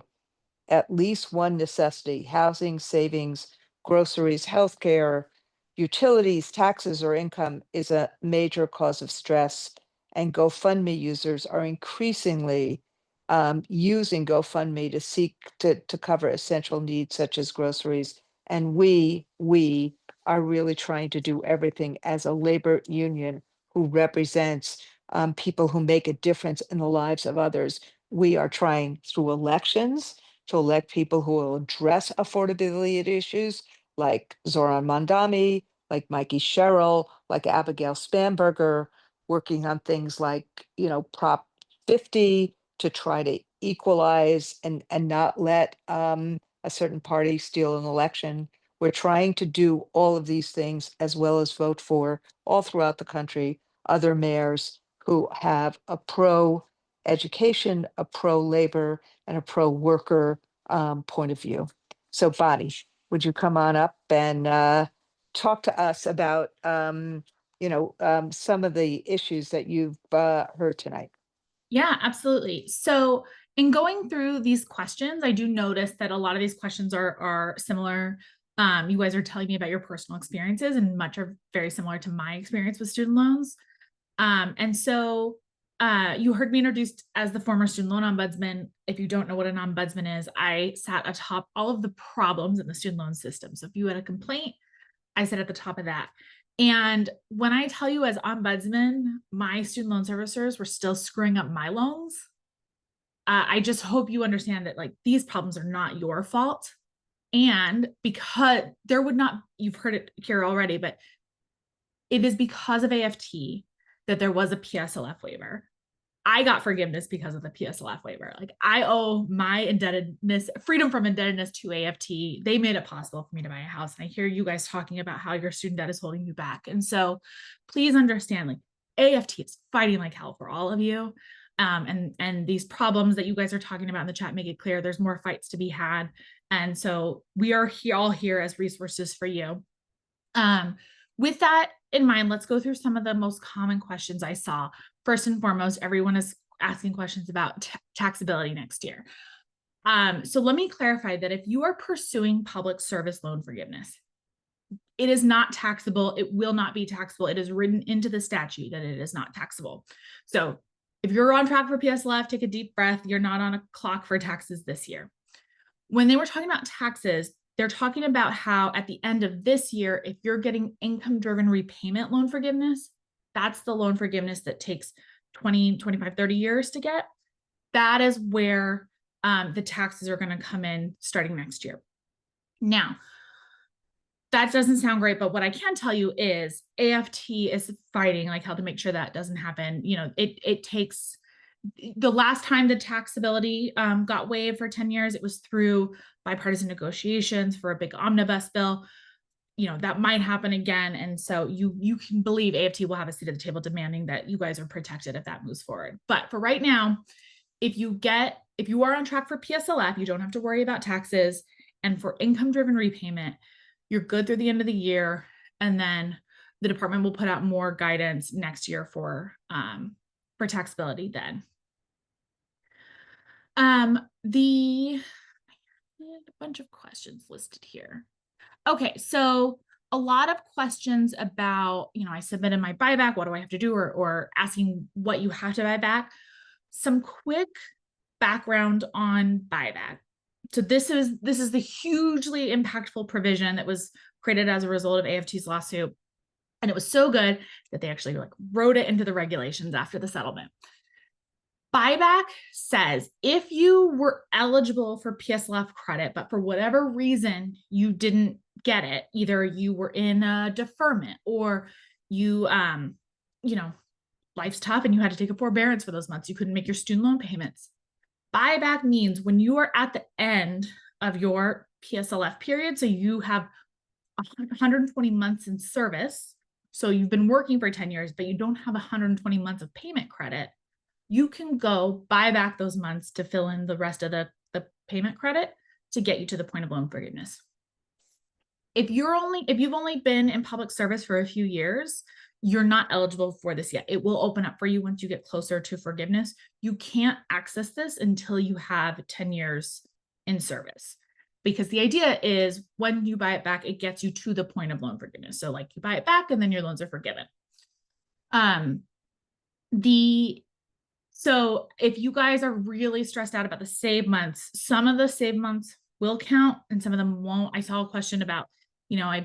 at least one necessity: housing, savings, groceries, healthcare, utilities, taxes, or income is a major cause of stress. And GoFundMe users are increasingly using GoFundMe to seek to cover essential needs such as groceries. And we are really trying to do everything as a labor union who represents people who make a difference in the lives of others. We are trying through elections to elect people who will address affordability issues like Zoran Mondami, like Mikey Sherrill, like Abigail Spanberger, working on things like, Prop 50 to try to equalize and not let a certain party steal an election. We're trying to do all of these things as well as vote for all throughout the country other mayors who have a pro education, a pro labor, and a pro worker point of view. So Bonnie, would you come on up and talk to us about some of the issues that you've heard tonight? Yeah, absolutely. So in going through these questions, I do notice that a lot of these questions are similar. You guys are telling me about your personal experiences, and much are very similar to my experience with student loans. And so you heard me introduced as the former student loan ombudsman. If you don't know what an ombudsman is, I sat atop all of the problems in the student loan system. So if you had a complaint, I sat at the top of that. And when I tell you as ombudsman, my student loan servicers were still screwing up my loans, I just hope you understand that like these problems are not your fault. And because there would not, you've heard it here already, but it is because of AFT that there was a PSLF waiver. I got forgiveness because of the PSLF waiver. Like I owe my indebtedness, freedom from indebtedness to AFT. They made it possible for me to buy a house. And I hear you guys talking about how your student debt is holding you back. And so please understand, like AFT is fighting like hell for all of you. And these problems that you guys are talking about in the chat make it clear there's more fights to be had. And so we are here, all here as resources for you. With that in mind, let's go through some of the most common questions I saw. First and foremost, everyone is asking questions about taxability next year. So let me clarify that if you are pursuing public service loan forgiveness, it is not taxable. It will not be taxable. It is written into the statute that it is not taxable. So if you're on track for PSLF, take a deep breath. You're not on a clock for taxes this year. When they were talking about taxes, they're talking about how at the end of this year, if you're getting income-driven repayment loan forgiveness, that's the loan forgiveness that takes 20, 25, 30 years to get. That is where the taxes are going to come in starting next year. Now, that doesn't sound great, but what I can tell you is AFT is fighting like hell to make sure that doesn't happen. You know, it takes, the last time the taxability got waived for 10 years, it was through bipartisan negotiations for a big omnibus bill. You know, that might happen again. And so you can believe AFT will have a seat at the table demanding that you guys are protected if that moves forward. But for right now, if you are on track for PSLF, you don't have to worry about taxes. And for income-driven repayment, you're good through the end of the year. And then the department will put out more guidance next year for taxability then. A bunch of questions listed here. Okay, so a lot of questions about, you know, I submitted my buyback, what do I have to do, or asking what you have to buy back. Some quick background on buyback. So this is the hugely impactful provision that was created as a result of AFT's lawsuit. And it was so good that they actually like wrote it into the regulations after the settlement. Buyback says if you were eligible for PSLF credit, but for whatever reason you didn't get it, either you were in a deferment or you, you know, life's tough and you had to take a forbearance for those months, you couldn't make your student loan payments. Buyback means when you are at the end of your PSLF period, so you have 120 months in service, so you've been working for 10 years, but you don't have 120 months of payment credit, you can go buy back those months to fill in the rest of the payment credit to get you to the point of loan forgiveness. If you've only been in public service for a few years, you're not eligible for this yet. It will open up for you once you get closer to forgiveness. You can't access this until you have 10 years in service, because the idea is when you buy it back, it gets you to the point of loan forgiveness. So like you buy it back and then your loans are forgiven. So if you guys are really stressed out about the save months, some of the save months will count and some of them won't. I saw a question about, you know,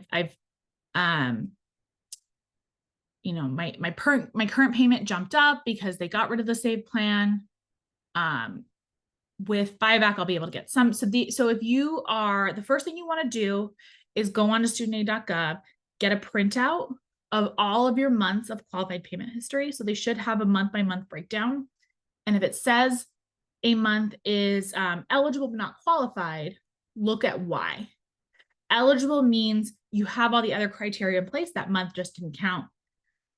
you know, my current payment jumped up because they got rid of the save plan. With buyback, I'll be able to get some. So if you are, the first thing you want to do is go on to studentaid.gov, get a printout of all of your months of qualified payment history. So they should have a month-by-month breakdown. And if it says a month is eligible but not qualified, look at why. Eligible means you have all the other criteria in place, that month just didn't count.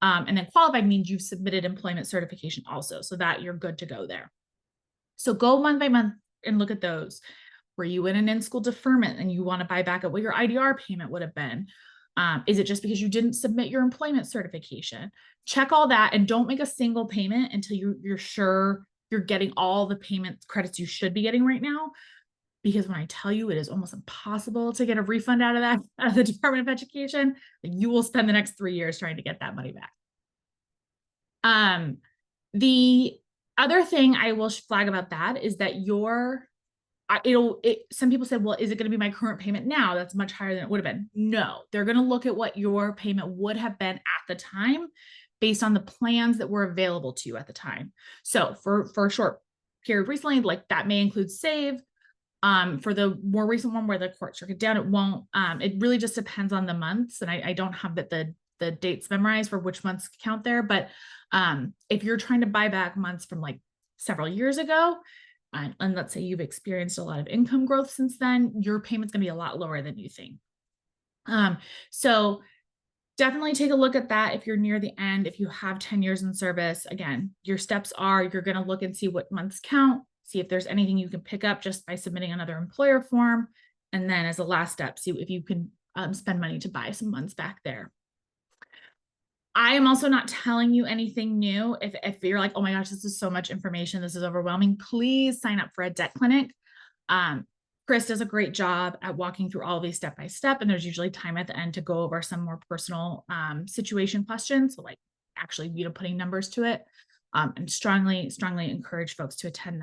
And then qualified means you've submitted employment certification also, so that you're good to go there. So go month by month and look at those. Were you in an in-school deferment and you want to buy back at what your IDR payment would have been? Is it just because you didn't submit your employment certification? Check all that and don't make a single payment until you're sure you're getting all the payment credits you should be getting right now. Because when I tell you it is almost impossible to get a refund out of that, out of the Department of Education, you will spend the next 3 years trying to get that money back. The other thing I will flag about that is that some people said, well, is it going to be my current payment now? That's much higher than it would have been. No, they're going to look at what your payment would have been at the time based on the plans that were available to you at the time. So for a short period recently, like that may include save. For the more recent one where the court struck it down, it won't. It really just depends on the months. And I don't have the dates memorized for which months count there. But if you're trying to buy back months from like several years ago, and let's say you've experienced a lot of income growth since then, your payment's going to be a lot lower than you think. So definitely take a look at that if you're near the end. If you have 10 years in service, again, your steps are you're going to look and see what months count, see if there's anything you can pick up just by submitting another employer form. And then as a last step, see if you can spend money to buy some months back there. I am also not telling you anything new. If you're like, oh my gosh, this is so much information, this is overwhelming, please sign up for a debt clinic. Chris does a great job at walking through all of these step by step, and there's usually time at the end to go over some more personal situation questions, so like actually putting numbers to it, and strongly encourage folks to attend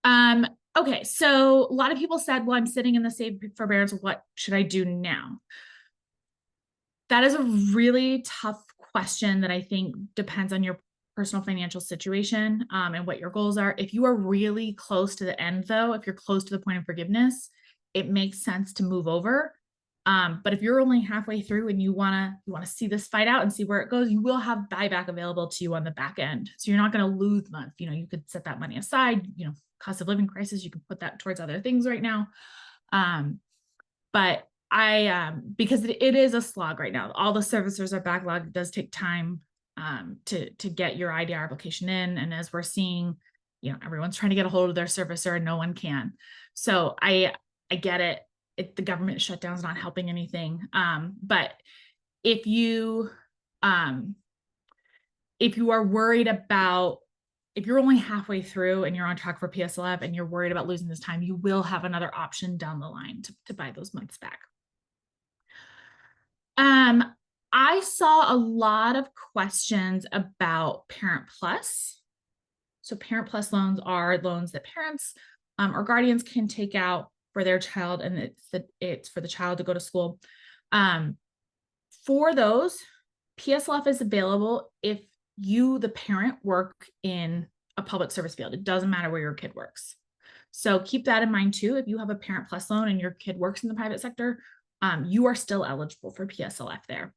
that. Okay, so a lot of people said, well, I'm sitting in the save forbearance, what should I do now? That is a really tough question that I think depends on your personal financial situation and what your goals are. If you are really close to the end, though, if you're close to the point of forgiveness, it makes sense to move over. But if you're only halfway through and you wanna see this fight out and see where it goes, you will have buyback available to you on the back end. So you're not going to lose month. You could set that money aside. Cost of living crisis, you can put that towards other things right now. But because it is a slog right now. All the servicers are backlogged. It does take time to get your IDR application in. And as we're seeing, everyone's trying to get a hold of their servicer and no one can. So I get it. The government shutdown is not helping anything. But if you are worried about, if you're only halfway through and you're on track for PSLF and you're worried about losing this time, you will have another option down the line to buy those months back. I saw a lot of questions about Parent Plus. So Parent Plus loans are loans that parents or guardians can take out for their child, and it's for the child to go to school. For those, PSLF is available if you, the parent, work in a public service field. It doesn't matter where your kid works. So keep that in mind too. If you have a Parent Plus loan and your kid works in the private sector, you are still eligible for PSLF there.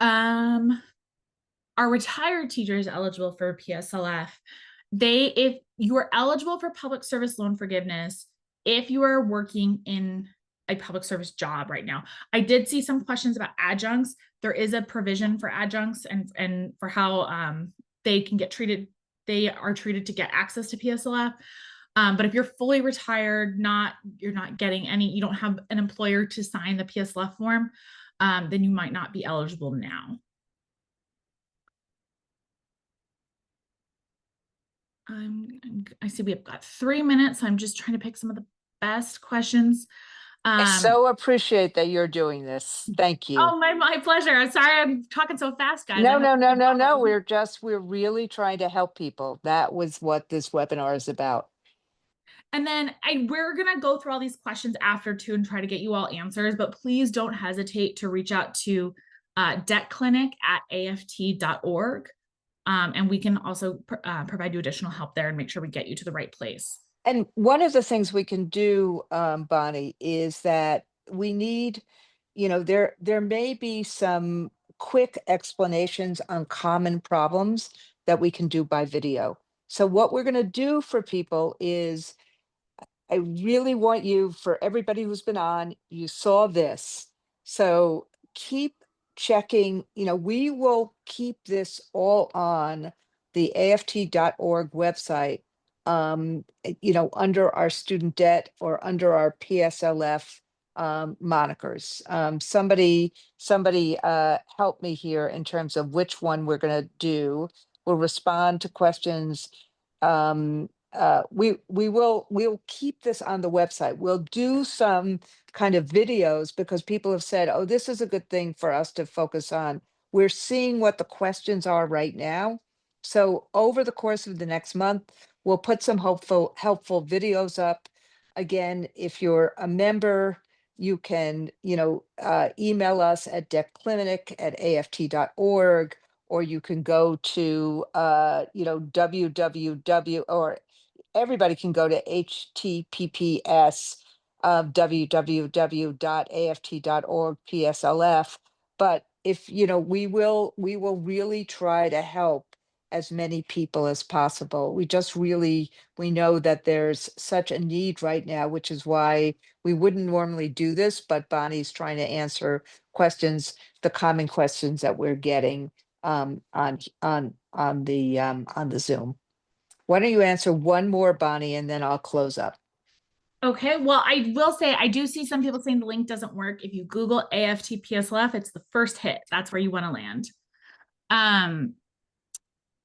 Our retired teachers eligible for PSLF. If you are eligible for public service loan forgiveness, if you are working in a public service job right now. I did see some questions about adjuncts. There is a provision for adjuncts and for how they can get treated. They are treated to get access to PSLF. But if you're fully retired, you're not getting any, you don't have an employer to sign the PSLF form, then you might not be eligible now. I see we've got 3 minutes. So I'm just trying to pick some of the best questions. I so appreciate that you're doing this. Thank you. Oh, my pleasure. I'm sorry I'm talking so fast, guys. No. We're really trying to help people. That was what this webinar is about. And then we're going to go through all these questions after too and try to get you all answers, but please don't hesitate to reach out to debtclinic@aft.org. And we can also provide you additional help there and make sure we get you to the right place. And one of the things we can do, Bonnie, is that we need, there may be some quick explanations on common problems that we can do by video. So what we're going to do for people is I really want you, for everybody who's been on, you saw this. So keep checking, we will keep this all on the AFT.org website, under our student debt or under our PSLF monikers. Somebody help me here in terms of which one we're going to do. We'll respond to questions. We'll keep this on the website. We'll do some kind of videos because people have said, oh, this is a good thing for us to focus on. We're seeing what the questions are right now. So over the course of the next month, we'll put some helpful videos up. Again, if you're a member, you can, email us at debtclinic@aft.org, or you can go to, www, or everybody can go to https www.aft.org PSLF. But if we will really try to help as many people as possible. We know that there's such a need right now, which is why we wouldn't normally do this, but Bonnie's trying to answer questions, the common questions that we're getting on the Zoom. Why don't you answer one more, Bonnie, and then I'll close up. Okay, well, I will say, I do see some people saying the link doesn't work. If you Google AFT PSLF, it's the first hit. That's where you want to land.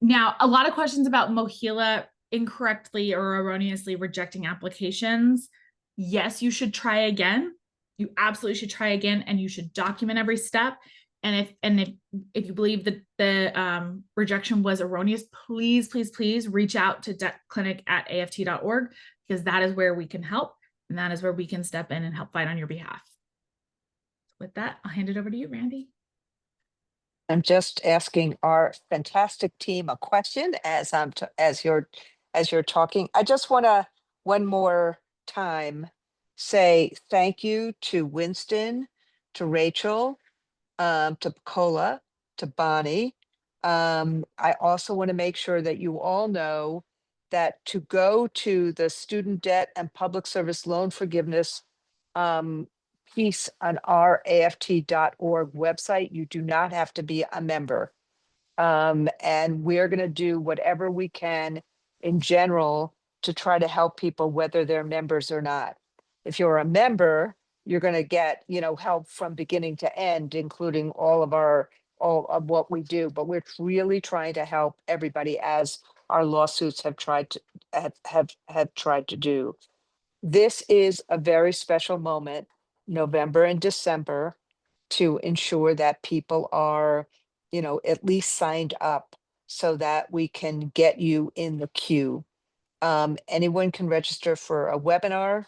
Now, a lot of questions about MOHELA incorrectly or erroneously rejecting applications. Yes, you should try again. You absolutely should try again, and you should document every step. And if you believe that the rejection was erroneous, please reach out to debtclinic@aft.org, because that is where we can help, and that is where we can step in and help fight on your behalf. With that, I'll hand it over to you, Randi. I'm just asking our fantastic team a question as you're talking. I just want to one more time say thank you to Winston, to Rachel, to Pacola, to Bonnie. I also want to make sure that you all know that to go to the student debt and public service loan forgiveness piece on our AFT.org website, you do not have to be a member. And we're going to do whatever we can in general to try to help people, whether they're members or not. If you're a member, you're going to get, help from beginning to end, including all of what we do. But we're really trying to help everybody, as our lawsuits have tried to do. This is a very special moment, November and December, to ensure that people are, at least signed up so that we can get you in the queue. Anyone can register for a webinar.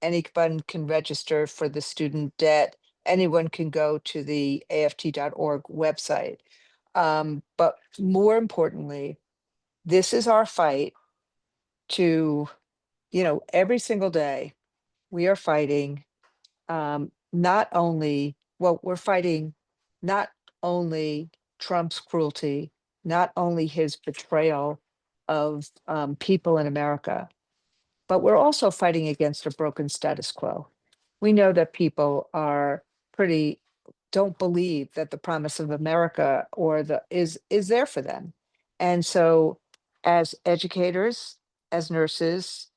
Anyone can register for the student debt. Anyone can go to the AFT.org website. But more importantly, this is our fight to, every single day we are fighting we're fighting not only Trump's cruelty, not only his betrayal of people in America, but we're also fighting against a broken status quo. We know that people are don't believe that the promise of America is there for them. And so as educators, as nurses,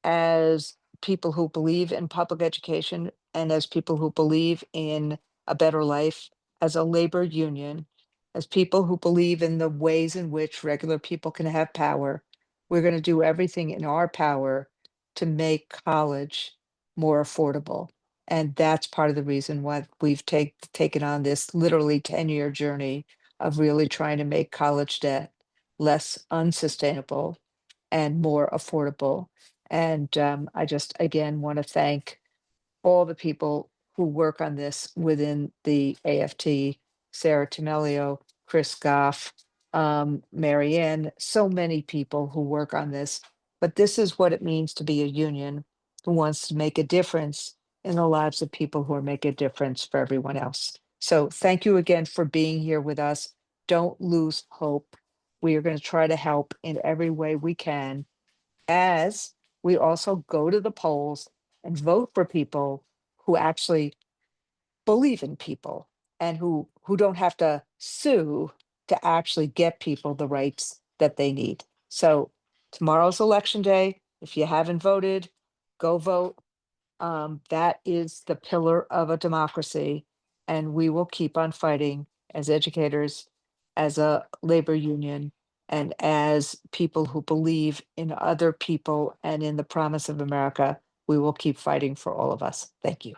as people who believe in public education, and as people who believe in a better life, as a labor union, as people who believe in the ways in which regular people can have power, we're going to do everything in our power to make college more affordable. And that's part of the reason why we've taken on this literally 10-year journey of really trying to make college debt less unsustainable and more affordable. And I just, again, want to thank all the people who work on this within the AFT, Sarah Tamelio, Chris Goff, Marianne, so many people who work on this. But this is what it means to be a union who wants to make a difference in the lives of people who are making a difference for everyone else. So thank you again for being here with us. Don't lose hope. We are going to try to help in every way we can, as we also go to the polls and vote for people who actually believe in people and who don't have to sue to actually get people the rights that they need. So tomorrow's election day. If you haven't voted, go vote. That is the pillar of a democracy, and we will keep on fighting as educators, as a labor union, and as people who believe in other people and in the promise of America. We will keep fighting for all of us. Thank you.